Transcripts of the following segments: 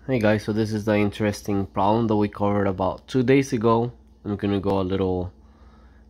Hey guys, so this is the interesting problem that we covered about 2 days ago. I'm gonna go a little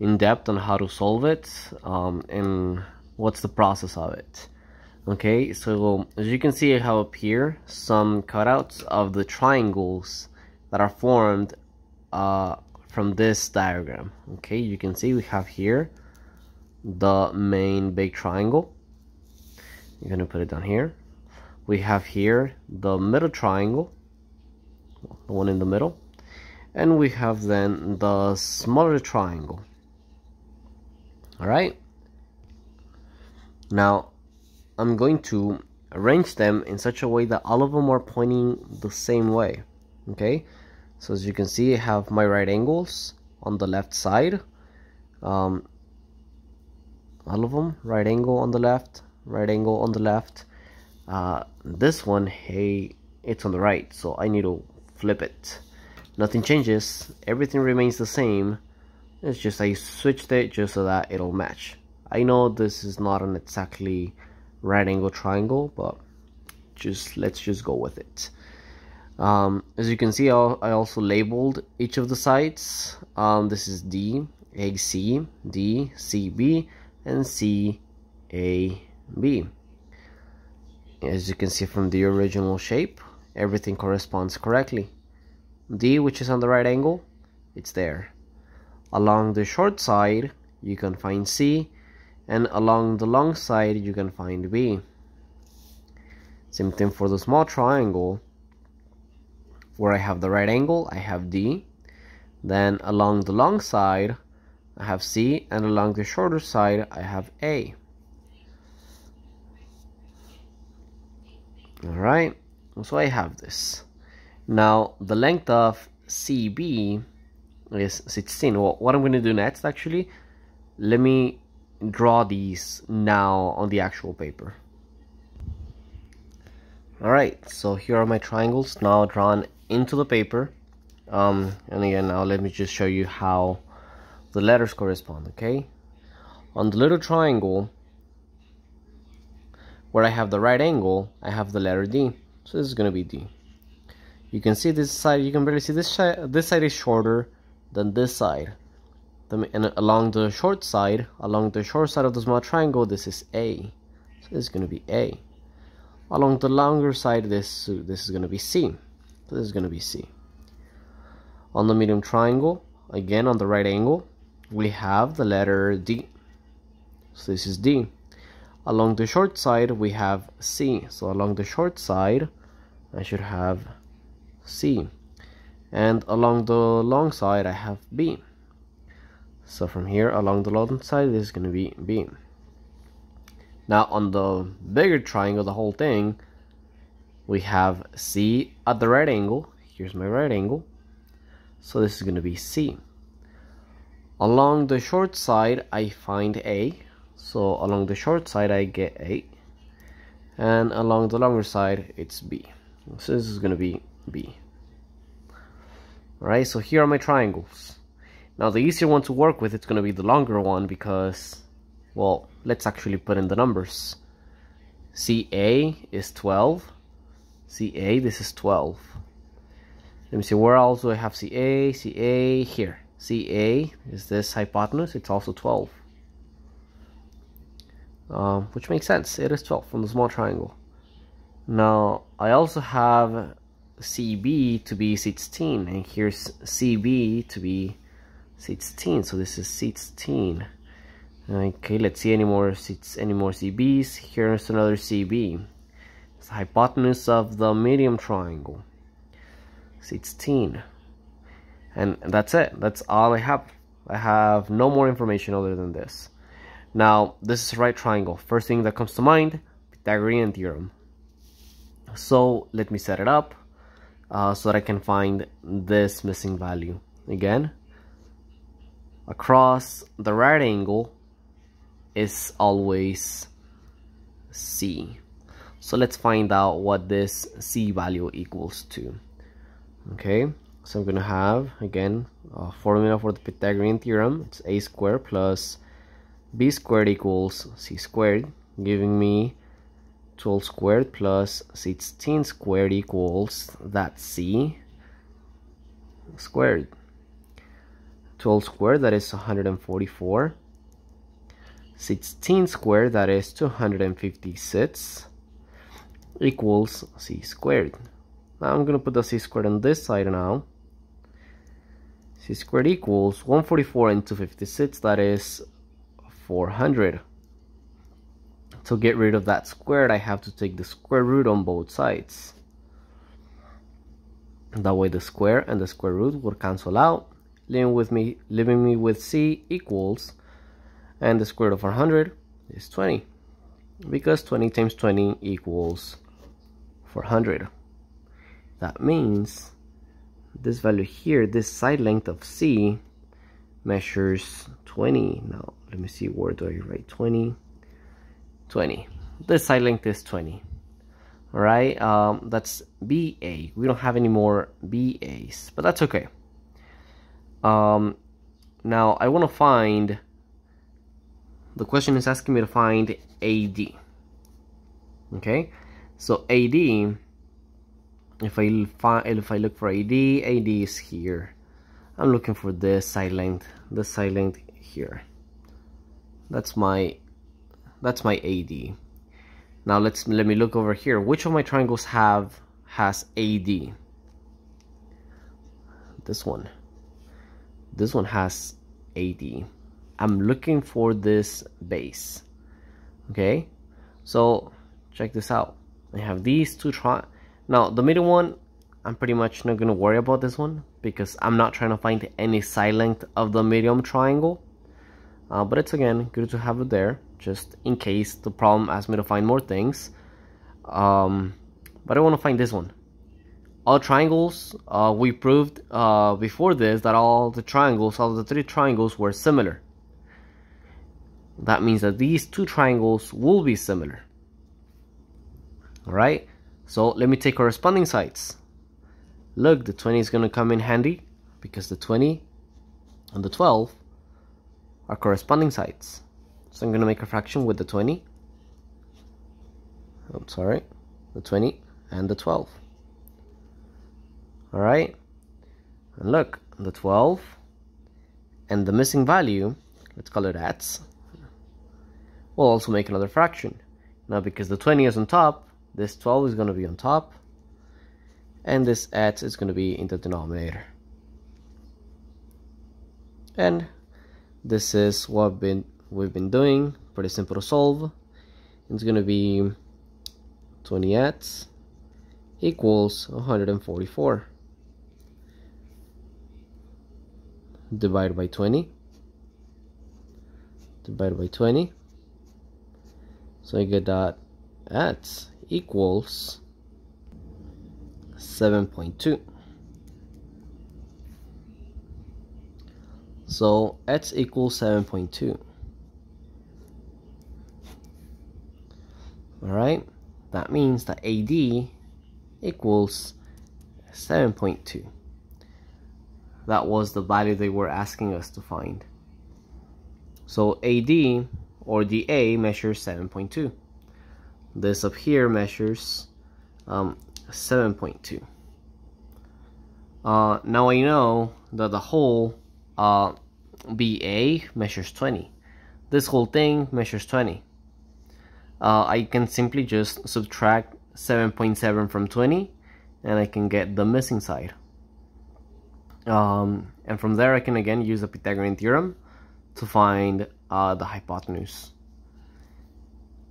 in depth on how to solve it and what's the process of it. Okay, so as you can see, I have up here some cutouts of the triangles that are formed from this diagram. Okay, you can see we have here the main big triangle. I'm gonna put it down here. We have here the middle triangle, the one in the middle, and we have then the smaller triangle. All right, now I'm going to arrange them in such a way that all of them are pointing the same way. Okay, so as you can see, I have my right angles on the left side, all of them, right angle on the left, right angle on the left. This one, hey, it's on the right, so I need to flip it. Nothing changes, everything remains the same. It's just I switched it just so that it'll match. I know this is not an exactly right angle triangle, but let's just go with it. As you can see, I also labeled each of the sides. This is D, AC, D, CB, and CAB. As you can see from the original shape, everything corresponds correctly. D, which is on the right angle, it's there. Along the short side, you can find C, and along the long side, you can find B. Same thing for the small triangle, where I have the right angle, I have D. Then along the long side, I have C, and along the shorter side, I have A. Alright, so I have this. Now the length of CB is 16. Well, what I'm going to do next, actually, let me draw these now on the actual paper. Alright, so here are my triangles now drawn into the paper. And again, now let me just show you how the letters correspond. Okay, on the little triangle, where I have the right angle, I have the letter D. So this is going to be D. You can see this side, you can barely see this side. This side is shorter than this side. And along the short side of the small triangle, this is A. So this is going to be A. Along the longer side, this is going to be C. So this is going to be C. On the medium triangle, again on the right angle, we have the letter D. So this is D. Along the short side, we have C. So along the short side, I should have C. And along the long side, I have B. So from here, along the long side, this is going to be B. Now on the bigger triangle, the whole thing, we have C at the right angle. Here's my right angle. So this is going to be C. Along the short side, I find A. So along the short side, I get A. And along the longer side, it's B. So this is going to be B. Alright, so here are my triangles. Now the easier one to work with, it's going to be the longer one because, well, let's actually put in the numbers. CA is 12. CA, this is 12. Let me see, where else do I have CA? CA here. CA is this hypotenuse, it's also 12. Which makes sense, it is 12 from the small triangle. Now I also have CB to be 16, and here's CB to be 16, so this is 16. Okay, let's see any more CBs. Here's another CB. It's the hypotenuse of the medium triangle, 16. And that's it, that's all I have. I have no more information other than this. Now this is a right triangle. First thing that comes to mind, Pythagorean theorem. So let me set it up so that I can find this missing value. Again, across the right angle is always C. So let's find out what this C value equals to. Okay, so I'm gonna have again a formula for the Pythagorean theorem. It's a squared plus b squared equals c squared, giving me 12 squared plus 16 squared equals that C squared. 12 squared, that is 144. 16 squared, that is 256, equals C squared. Now I'm going to put the C squared on this side now. C squared equals 144 and 256, that is 400. To get rid of that squared, I have to take the square root on both sides. That way the square and the square root will cancel out, leaving me with C equals, and the square root of 400 is 20, because 20 times 20 equals 400. That means this value here, this side length of C, measures 20. Now let me see, where do I write 20? 20. This side length is 20. All right, that's BA. We don't have any more BAs, but that's okay. Now I want to find, the question is asking me to find AD. Okay, so AD, if I look for AD is here. I'm looking for this side length here. That's my AD. Now let me look over here. Which of my triangles has AD? This one. This one has AD. I'm looking for this base. Okay, so check this out. I have these two now the middle one, I'm pretty much not gonna worry about this one because I'm not trying to find any side length of the medium triangle. But it's again good to have it there, just in case the problem asks me to find more things. But I want to find this one. All triangles, we proved before this that all the three triangles were similar. That means that these two triangles will be similar. Alright, so let me take corresponding sides. Look, the 20 is going to come in handy because the 20 and the 12 are corresponding sides. So I'm going to make a fraction with the 20. I'm sorry, the 20 and the 12. Alright, and look, the 12 and the missing value, let's call it x, we'll also make another fraction. Now because the 20 is on top, this 12 is going to be on top, and this x is going to be in the denominator. And this is what we've been doing, pretty simple to solve. It's going to be 20x equals 144 divided by 20, so I get that x equals 7.2. So x equals 7.2. Alright, that means that AD equals 7.2. That was the value they were asking us to find. So AD or DA measures 7.2. This up here measures 7.2. Now I know that the whole BA measures 20. This whole thing measures 20. I can simply just subtract 7.7 from 20 and I can get the missing side. And from there I can again use the Pythagorean theorem to find the hypotenuse.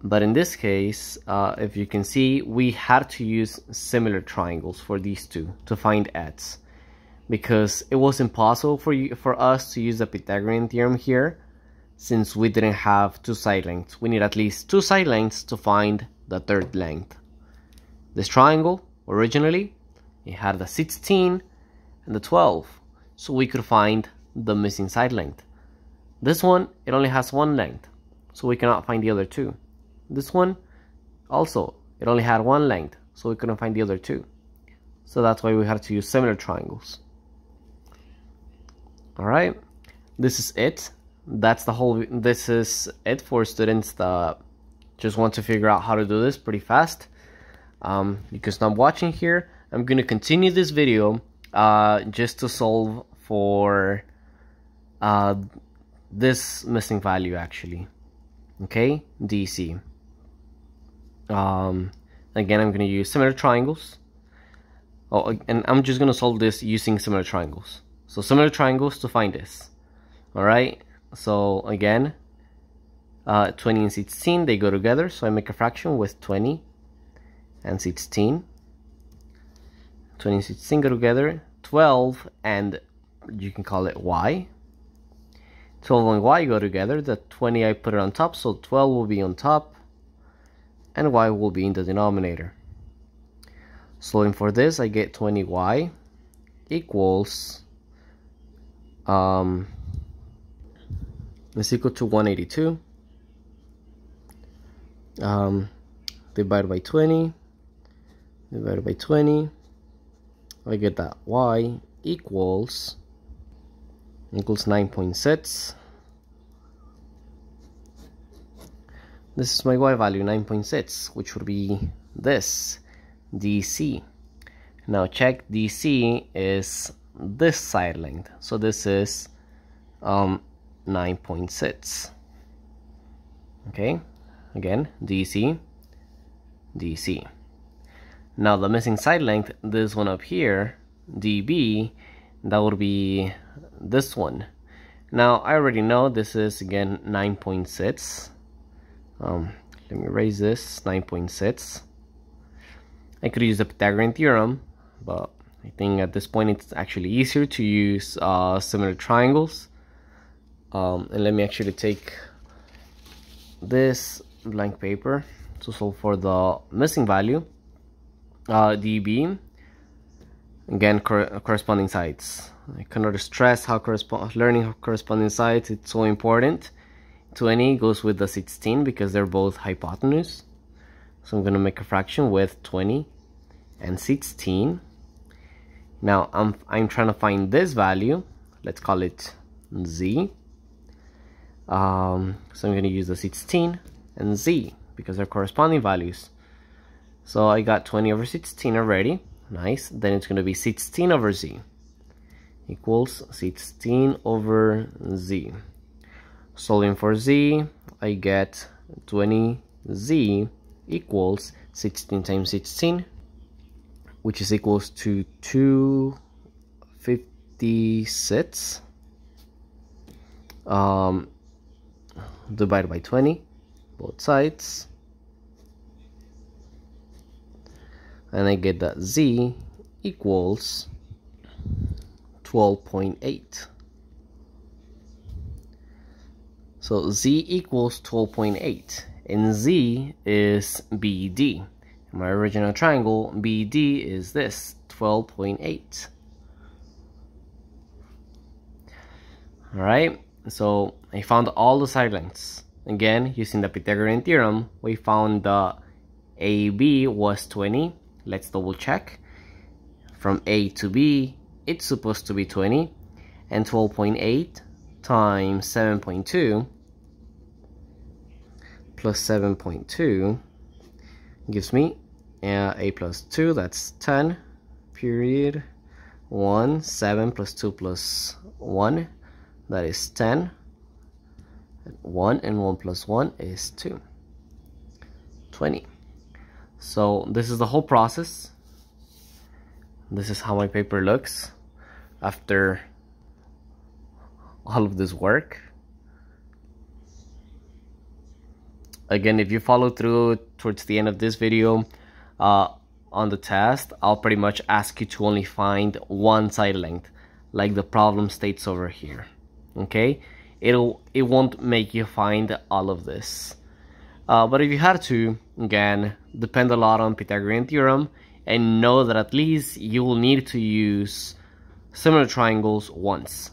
But in this case, if you can see, we had to use similar triangles for these two to find x, because it was impossible for us to use the Pythagorean theorem here, since we didn't have two side lengths. We need at least two side lengths to find the third length. This triangle, originally, it had the 16 and the 12, so we could find the missing side length. This one, it only has one length, so we cannot find the other two. This one, also, it only had one length, so we couldn't find the other two. So that's why we had to use similar triangles. Alright, this is it. This is it for students that just want to figure out how to do this pretty fast. You can stop watching here. I'm going to continue this video just to solve for this missing value actually. Okay, DC. Again, I'm going to use similar triangles. Oh, and I'm just going to solve this using similar triangles. So similar triangles to find this. Alright, so again, 20 and 16, they go together. So I make a fraction with 20 and 16. 20 and 16 go together. 12 and you can call it y. 12 and y go together. The 20 I put it on top, so 12 will be on top and y will be in the denominator. Solving for this, I get 20y equals is equal to 182 divided by 20 divided by 20. I get that y equals 9.6. This is my y value, 9.6, which would be this DC. Now check, DC is this side length, so this is 9.6. Okay, again, DC. Now the missing side length, this one up here, DB, that would be this one. Now I already know this is again 9.6. Let me erase this, 9.6. I could use the Pythagorean theorem, but I think at this point it's actually easier to use similar triangles. And let me actually take this blank paper to solve for the missing value. dB, again, corresponding sides. I cannot stress how learning how corresponding sides, it's so important. 20 goes with the 16 because they're both hypotenuse. So I'm going to make a fraction with 20 and 16. Now I'm trying to find this value. Let's call it z. So I'm going to use the 16 and z because they're corresponding values. So I got 20 over 16 already. Nice. Then it's going to be 16 over z equals 16 over z. Solving for z, I get 20z equals 16 times 16, which is equals to 256 divided by 20, both sides, and I get that z equals 12.8. So z equals 12.8, and z is BD. In my original triangle, BD is this, 12.8. Alright, so I found all the side lengths. Again, using the Pythagorean theorem, we found the AB was 20. Let's double check. From A to B, it's supposed to be 20, and 12.8 times 7.2 plus 7.2 gives me a plus 2, that's 10, period, 1, 7 plus 2 plus 1, that is 10, 1 and 1 plus 1 is 2, 20. So this is the whole process. This is how my paper looks after all of this work. Again, if you follow through towards the end of this video on the test, I'll pretty much ask you to only find one side length, like the problem states over here. Okay, it won't make you find all of this, but if you had to, again, depend a lot on Pythagorean theorem, and know that at least you will need to use similar triangles once.